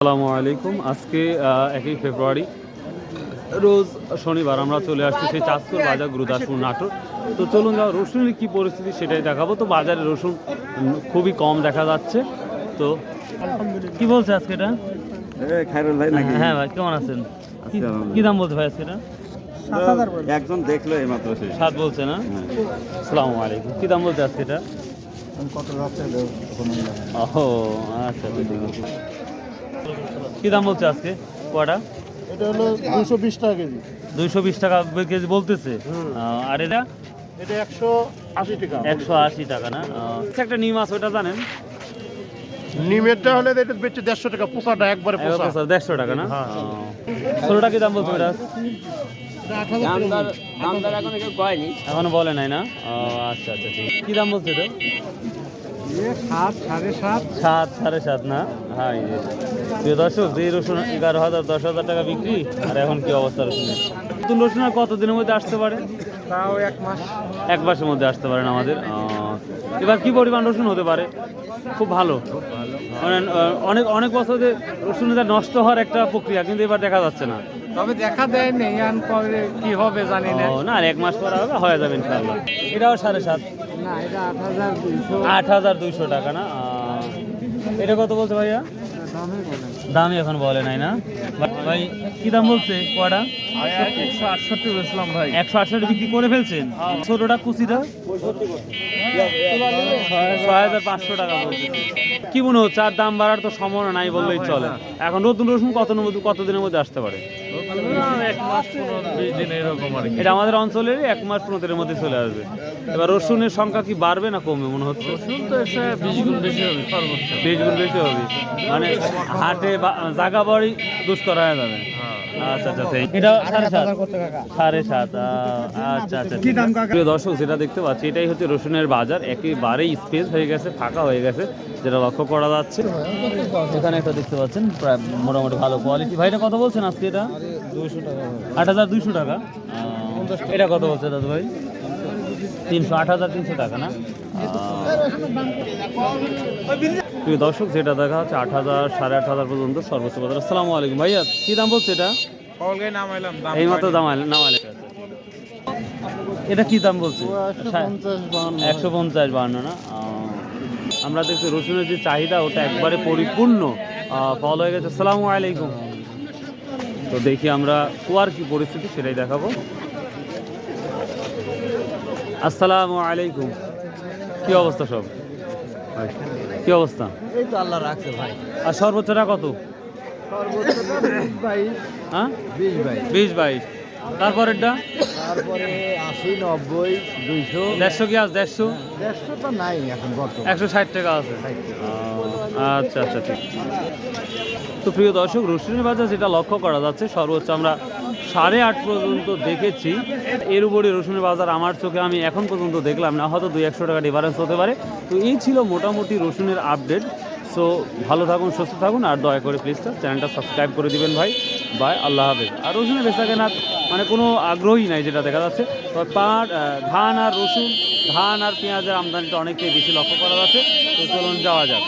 আসসালামু আলাইকুম। আজকে 1 ফেব্রুয়ারি রোজ শনিবার আমরা চলে আসছি সেই চাঁদপুর বাজার গুরুদাসপুর নাটোর। তো চলুন যাওয়া রসুনের কী পরিস্থিতি সেটাই দেখাবো। তো বাজারে রসুন খুবই কম দেখা যাচ্ছে। তো কি বলছে আজকে এটা? হ্যাঁ ভাই, কেমন আছেন? কি দাম বলছে ভাই আজকে এটা? একজন দেখলো এইমাত্র 7 বলছে না? আসসালামু আলাইকুম। কি দাম বলছে আজকে এটা? ও আচ্ছা, ঠিক আছে। কি দাম বলছে আজকে কটা? এটা হলো 220 টাকা কেজি। 220 টাকা কেজি বলতেছে। আর এটা? এটা 180 টাকা। 180 টাকা না? একটা নিম আছে, ওটা জানেন? নিমেরটা হলে এটা বেচে 150 টাকা, পোসাটা একবারে পোসা। 150 টাকা না? ষোলোটা কি দাম বলতো এটা? এখনো বলে নাই না? আচ্ছা আচ্ছা, ঠিক। কি দাম বলছে এটা? 7, 7.5। 7, 7.5 না? হ্যাঁ, প্রিয় দর্শক, যে রসুন 11,000 10,000 টাকা বিক্রি, আর এখন কি অবস্থা রসুনের? নতুন রসুন আর কতদিনের মধ্যে আসতে পারে? তাও 1 মাস। 1 মাসের মধ্যে আসতে পারেন আমাদের। এবার কি পরিমাণ রসুন হতে পারে? খুব ভালো। মানে অনেক অনেক বছরে রসুনটা নষ্ট হওয়ার একটা প্রক্রিয়া, কিন্তু এবার দেখা যাচ্ছে না। তবে দেখা দেয় নেই, পরে কি হবে জানি না। না, আর 1 মাস পর হবে, হয়ে যাবে ইনশাআল্লাহ। এটাও 7.5। না, এটা 8,200। 8,200 টাকা না? এটা কত বলছে ভাইয়া? দামই এখন বলে নাই না ভাই? কি দাম বলছে কটা? 168 বেচলাম ভাই। 168 বিক্রি করে ফেলছেন? ছোটটা কুচিটা 6,500 টাকা বলছে। কি মনে হচ্ছে, আর দাম বাড়ার তো সম্ভাবনা নাই বললেই চলে। এখন নতুন রসুন কতদিনের মধ্যে আসতে পারে? 1 মাস 15-20 দিন এরকম আর কি। এটা আমাদের অঞ্চলের 1 মাস 15 দিনের মধ্যে চলে আসবে। এবার রসুনের সংখ্যা কি বাড়বে না কমবে মনে হচ্ছে? রসুন তো 20 গুণ বেশি হবে সর্বোচ্চ। 20 গুণ বেশি হবে, মানে হাটে জায়গা বাড়ি দুষ্কর হয়ে যাবে। আচ্ছা আচ্ছা, এটা 7.5। আচ্ছা আচ্ছা, প্রিয় দর্শক, যেটা দেখতে পাচ্ছি এটাই হচ্ছে রসুনের বাজার। একেবারেই স্পেস হয়ে গেছে, ফাঁকা হয়ে গেছে, যেটা লক্ষ্য করা যাচ্ছে। এখানে একটা দেখতে পাচ্ছেন প্রায় মোটামুটি ভালো কোয়ালিটি। ভাইটা কত বলছেন আজকে? এটা 200 টাকা। 8,200 টাকা। এটা কত বলছে দাদু ভাই? 300, 8,300 টাকা না? প্রিয় দর্শক, যেটা দেখা হচ্ছে 8,000 8,500 পর্যন্ত সর্বোচ্চ বাজার। আসসালামু আলাইকুম ভাইয়া, কি দাম বলছে এটা? এই মাত্র নামাইলে। এটা কি দাম বলছে? 150 52 না? আমরা দেখছি রসুনের যে চাহিদা ওটা একবারে পরিপূর্ণ ফল হয়ে গেছে। আসসালামু আলাইকুম। তো দেখি আমরা কুয়ার কি পরিস্থিতি সেটাই দেখাবো। আসসালামু আলাইকুম। কি অবস্থা সব? কি অবস্থা? এই তো আল্লাহ রাখছে ভাই। আর সর্বোচ্চটা কত? সর্বোচ্চটা 20-22। হ্যাঁ, 20-22। 20-22। তারপরেরটা? তারপরে 80, 90, 200। 150 কি আজ? 150? 150 তো নাই এখন বর্তমানে। 160 টাকা আছে। আচ্ছা আচ্ছা, ঠিক। তো প্রিয় দর্শক, রসুনের বাজার যেটা লক্ষ্য করা যাচ্ছে, সর্বোচ্চ আমরা 8.5 পর্যন্ত দেখেছি। এর উপরে রসুনের বাজার আমার চোখে আমি এখন পর্যন্ত দেখলাম না, হয়তো 200-100 টাকা ডিফারেন্স হতে পারে। তো এই ছিল মোটামুটি রসুনের আপডেট। সো ভালো থাকুন, সুস্থ থাকুন, আর দয়া করে প্লিজ চ্যানেলটা সাবস্ক্রাইব করে দিবেন ভাই। বাই, আল্লাহ হাফেজ। আর রসুনের বেচা কেনার মানে কোনো আগ্রহী নাই যেটা দেখা যাচ্ছে। পাট, ধান আর রসুন, ধান আর পেঁয়াজের আমদানিটা অনেকটাই বেশি লক্ষ্য করা যাচ্ছে। তো চলুন যাওয়া যাক।